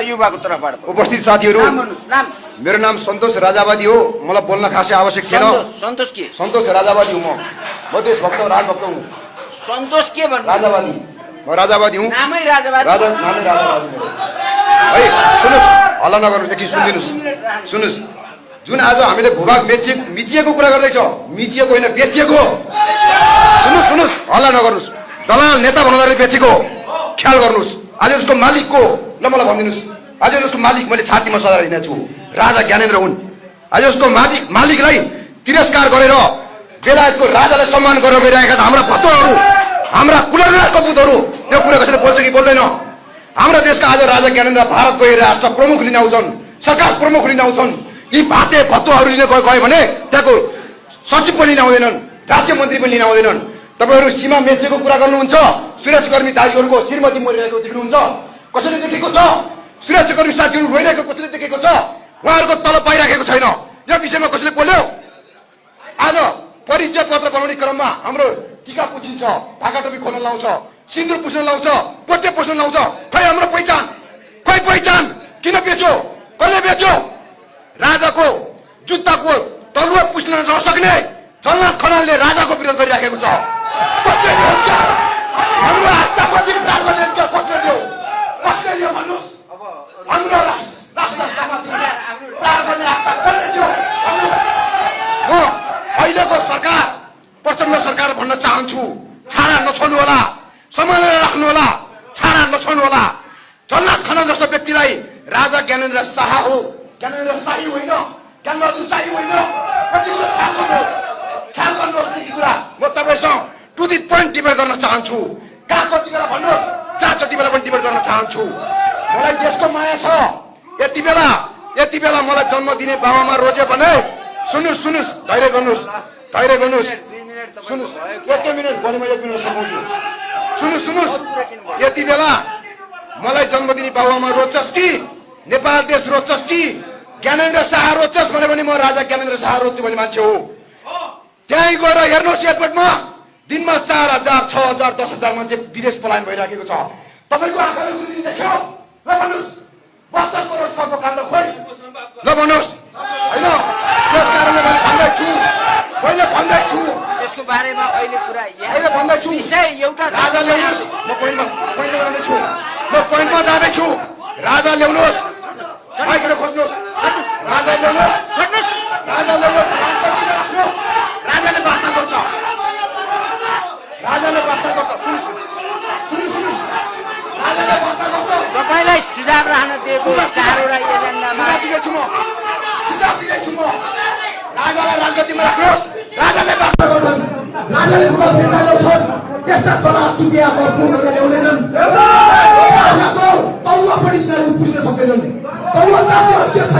युवाको तर्फबाट उपस्थित साथीहरू मेरो नाम सन्तोष राजावादी हो मलाई बोल्न खासै आवश्यक छैन सन्तोष के सन्तोष राजावादी हुँ म देशभक्त राजभक्त हुँ सन्तोष के भन्नु राजावादी म राजावादी हुँ नामै राजावादी नामै राजावादी है सुन्नुस् हल्ला नगर्नु एकछिन सुन्नुस् जुन आज हामीले भूभाग मिचिएको कुरा गर्दैछ मिचिएको होइन बेचिएको सुन्नुस् हल्ला नगर्नुस् दलाल नेता बनाउँदाखेरि बेचेको ख्याल गर्नुस् आज उसको मालिकको ल मलाई भनिदिनुस् आज उसको मालिक मैले छातीमा सजाएर हिँडेको छु राजा ज्ञानेन्द्र हुन् आज उसको मालिकलाई तिरस्कार गरेर बेलायतको राजालाई सम्मान गरेर गइरहेका हाम्रा भक्तहरू हाम्रा कुलरको बुतहरू त्यो कुरा कसैले बोल्छ कि बोल्दैन हाम्रो देशका आज राजा ज्ञानेन्द्र भारत गएर राष्ट्र प्रमुख लिन आउँछन् सरकार प्रमुख लिन आउँछन् यी भाते भत्तोहरू लिन गयो भने त्यहाँको सचिव पनि लिन आउँदैनन् राज्य मन्त्री पनि लिन आउँदैनन् तपाईहरु सीमा मेचेको कुरा गर्नुहुन्छ सुरक्षाकर्मी दाजुहरूको श्रीमती मरिरहेको देख्नुहुन्छ कसैले देखेको छ सुरक्षाकर्मी साथीहरू रोइरहेको कसैले देखेको छ उहाँहरूको तलब पाइराखेको छैन यो विषयमा कसैले बोल्यो आज परिचय पत्र बनाउने क्रममा हाम्रो टीका पुछिन्छ ढाका टोपी खोल्न लाउँछ सिन्दुर पुछ्न लाउँछ पोते पुछ्न लाउँछ खै हाम्रो पहिचान किन बेच्यो कसले बेच्यो राजाको जुत्ताको तलुवा पुछ्न नसक्ने जल्लाद खनालले राजाको विरोध गरिराखेको छ कसले हाम्रो आस्थाप्रति कसले दियो भन्नुहोस् हाम्रो राष्ट्रमाथि आस्था कसले दियो म अहिलेको सरकार प्रचण्ड सरकार भन्न चाहन्छु छाडा नछोड्नु होला सम्हालेर राख्नु होला छाडा नछोड्नु होला जल्लाद खनाल जस्तो व्यक्तिलाई राजा ज्ञानेन्द्र शाह हो ज्ञानेन्द्र शाही होइन ज्ञानबहादुर शाही होइन ख्याल गर्नुहोस् यी कुरा म तपाईसँग टु दी पोइन्ट डिबेट गर्न चाहन्छु कहाँ कति बेला भन्नुहोस् जहाँ जति बेला पनि डिबेट गर्न चाहन्छु मलाई देशको माया छ यति बेला मलाई जन्म दिने बाबामा रोज्यो भने सुन्नुहोस् धैर्य गर्नुहोस् सुन्नुहोस् एक मिनट भने म 1 मिनट सघाउँछु सुन्नुहोस् यति बेला मलाई जन्म दिने बाबामा रोज्छस् कि नेपाल देश रोज्छस् कि ज्ञानेन्द्र शाह रोज्छस् भने म राजा ज्ञानेन्द्र शाह रोज्छु भन्ने मान्छे हो त्यहीँ गएर हेर्नुहोस् एयरपोर्टमा दिनमा 4000 6000 10000 मान्छे विदेश पलायन भइराखेको छ तपाईको आँखाले कुनै देख्यो ल भन्नुहोस् 72 करोड छको काण्ड खोइ ल भन्नुहोस् हैन त्यस कारणले मैले भन्दै छु यसको बारेमा अहिले कुरा अहिले भन्दै छु विषय एउटा राजा ल्याउनुस् म पोइन्टमा जाँदै छु राजा ल्याउनुस् माइक्रो खोज्नुस् राजा ल्याउनुस् राजाले वार्ता गर्छ सुन्नुस् राजाले वार्ता गर्छ तपाईलाई सुझाव राख्न दिएको चारवटा एजेन्डामा सुझाव दिदैछु म राजालाई राजनीतिमा राख्नुहोस् राजाले वार्ता गर्छन् राजाले जुन निर्णय ल्याउँछन् त्यस्ता तला चुकिया पूर्णले ल्याउँदैनन् राजाको तलुवा पनि पुग्न सक्दैनन् तलुवा जान्ने